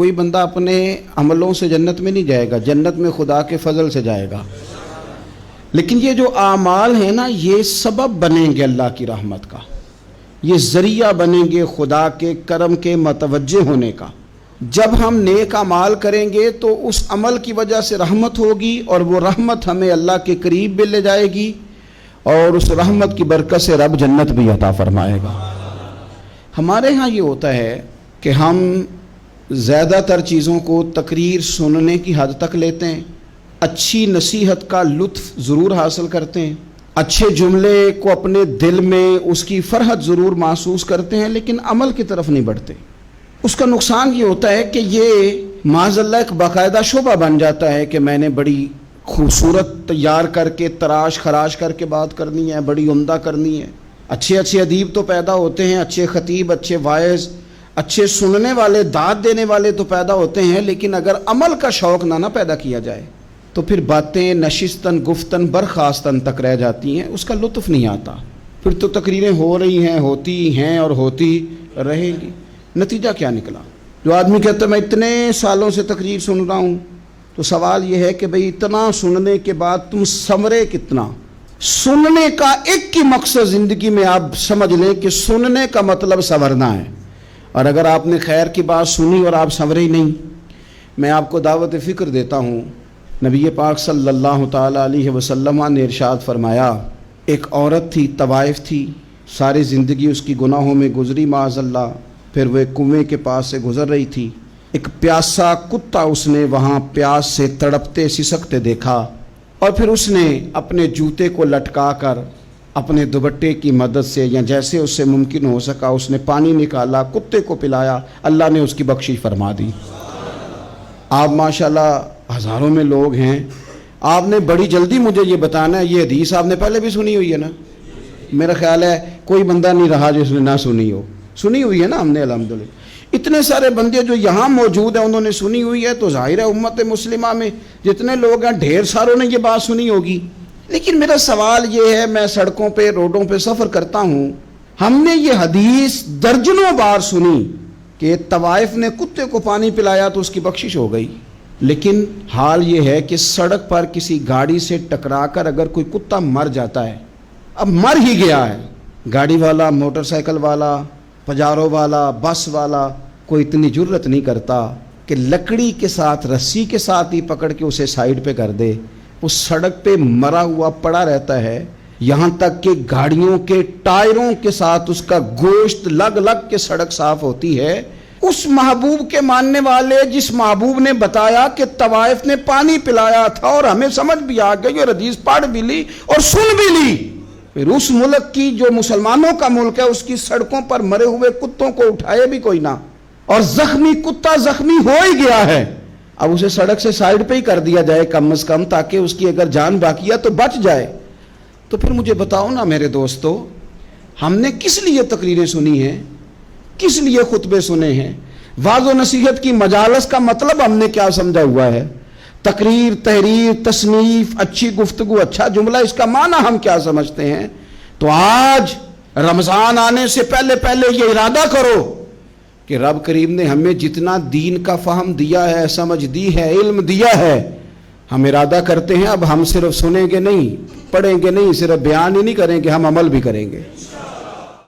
کوئی بندہ اپنے عملوں سے جنت میں نہیں جائے گا، جنت میں خدا کے فضل سے جائے گا۔ لیکن یہ جو اعمال ہیں نا، یہ سبب بنیں گے اللہ کی رحمت کا، یہ ذریعہ بنیں گے خدا کے کرم کے متوجہ ہونے کا۔ جب ہم نیک اعمال کریں گے تو اس عمل کی وجہ سے رحمت ہوگی، اور وہ رحمت ہمیں اللہ کے قریب بھی لے جائے گی، اور اس رحمت کی برکت سے رب جنت بھی عطا فرمائے گا۔ ہمارے ہاں یہ ہوتا ہے کہ ہم زیادہ تر چیزوں کو تقریر سننے کی حد تک لیتے ہیں، اچھی نصیحت کا لطف ضرور حاصل کرتے ہیں، اچھے جملے کو اپنے دل میں اس کی فرحت ضرور محسوس کرتے ہیں، لیکن عمل کی طرف نہیں بڑھتے۔ اس کا نقصان یہ ہوتا ہے کہ یہ معاذ اللہ ایک باقاعدہ شعبہ بن جاتا ہے کہ میں نے بڑی خوبصورت تیار کر کے تراش خراش کر کے بات کرنی ہے، بڑی عمدہ کرنی ہے۔ اچھے ادیب تو پیدا ہوتے ہیں، اچھے خطیب، اچھے واعظ، اچھے سننے والے، داد دینے والے تو پیدا ہوتے ہیں، لیکن اگر عمل کا شوق نہ پیدا کیا جائے تو پھر باتیں نشستن گفتن برخاستن تک رہ جاتی ہیں، اس کا لطف نہیں آتا۔ پھر تو تقریریں ہو رہی ہیں، ہوتی ہیں اور ہوتی رہیں گی، نتیجہ کیا نکلا؟ جو آدمی کہتا ہے میں اتنے سالوں سے تقریر سن رہا ہوں، تو سوال یہ ہے کہ بھئی اتنا سننے کے بعد تم سنورے کتنا؟ سننے کا ایک ہی مقصد زندگی میں آپ سمجھ لیں کہ سننے کا مطلب سنورنا ہے، اور اگر آپ نے خیر کی بات سنی اور آپ سنورے ہی نہیں، میں آپ کو دعوت فکر دیتا ہوں۔ نبی پاک صلی اللہ تعالیٰ علیہ وسلم نے ارشاد فرمایا، ایک عورت تھی، طوائف تھی، ساری زندگی اس کی گناہوں میں گزری معاذ اللہ، پھر وہ ایک کنویں کے پاس سے گزر رہی تھی، ایک پیاسا کتا اس نے وہاں پیاس سے تڑپتے سسکتے دیکھا، اور پھر اس نے اپنے جوتے کو لٹکا کر اپنے دوپٹے کی مدد سے یا جیسے اس سے ممکن ہو سکا اس نے پانی نکالا، کتے کو پلایا، اللہ نے اس کی بخشش فرما دی۔ آپ ماشاءاللہ ہزاروں میں لوگ ہیں، آپ نے بڑی جلدی مجھے یہ بتانا ہے، یہ حدیث آپ نے پہلے بھی سنی ہوئی ہے نا؟ میرا خیال ہے کوئی بندہ نہیں رہا جس نے نہ سنی ہو، سنی ہوئی ہے نا ہم نے الحمدللہ۔ اتنے سارے بندے جو یہاں موجود ہیں انہوں نے سنی ہوئی ہے، تو ظاہر ہے امت مسلمہ میں جتنے لوگ ہیں ڈھیر ساروں نے یہ بات سنی ہوگی۔ لیکن میرا سوال یہ ہے، میں سڑکوں پہ روڈوں پہ سفر کرتا ہوں، ہم نے یہ حدیث درجنوں بار سنی کہ طوائف نے کتے کو پانی پلایا تو اس کی بخشش ہو گئی، لیکن حال یہ ہے کہ سڑک پر کسی گاڑی سے ٹکرا کر اگر کوئی کتا مر جاتا ہے، اب مر ہی گیا ہے، گاڑی والا، موٹر سائیکل والا، پجارو والا، بس والا کوئی اتنی جرت نہیں کرتا کہ لکڑی کے ساتھ، رسی کے ساتھ ہی پکڑ کے اسے سائیڈ پہ کر دے۔ وہ سڑک پہ مرا ہوا پڑا رہتا ہے، یہاں تک کہ گاڑیوں کے ٹائروں کے ساتھ اس کا گوشت لگ لگ کے سڑک صاف ہوتی ہے۔ اس محبوب کے ماننے والے جس محبوب نے بتایا کہ طوائف نے پانی پلایا تھا، اور ہمیں سمجھ بھی آ گئی اور حدیث پڑھ بھی لی اور سن بھی لی، پھر اس ملک کی جو مسلمانوں کا ملک ہے اس کی سڑکوں پر مرے ہوئے کتوں کو اٹھائے بھی کوئی نہ، اور زخمی کتا زخمی ہو ہی گیا ہے، اب اسے سڑک سے سائیڈ پہ ہی کر دیا جائے کم از کم، تاکہ اس کی اگر جان باقی ہے تو بچ جائے۔ تو پھر مجھے بتاؤ نا میرے دوستو، ہم نے کس لیے تقریریں سنی ہیں، کس لیے خطبے سنے ہیں؟ واعظ و نصیحت کی مجالس کا مطلب ہم نے کیا سمجھا ہوا ہے؟ تقریر، تحریر، تصنیف، اچھی گفتگو، اچھا جملہ، اس کا معنی ہم کیا سمجھتے ہیں؟ تو آج رمضان آنے سے پہلے یہ ارادہ کرو کہ رب کریم نے ہمیں جتنا دین کا فہم دیا ہے، سمجھ دی ہے، علم دیا ہے، ہم ارادہ کرتے ہیں اب ہم صرف سنیں گے نہیں، پڑھیں گے نہیں، صرف بیان ہی نہیں کریں گے، ہم عمل بھی کریں گے۔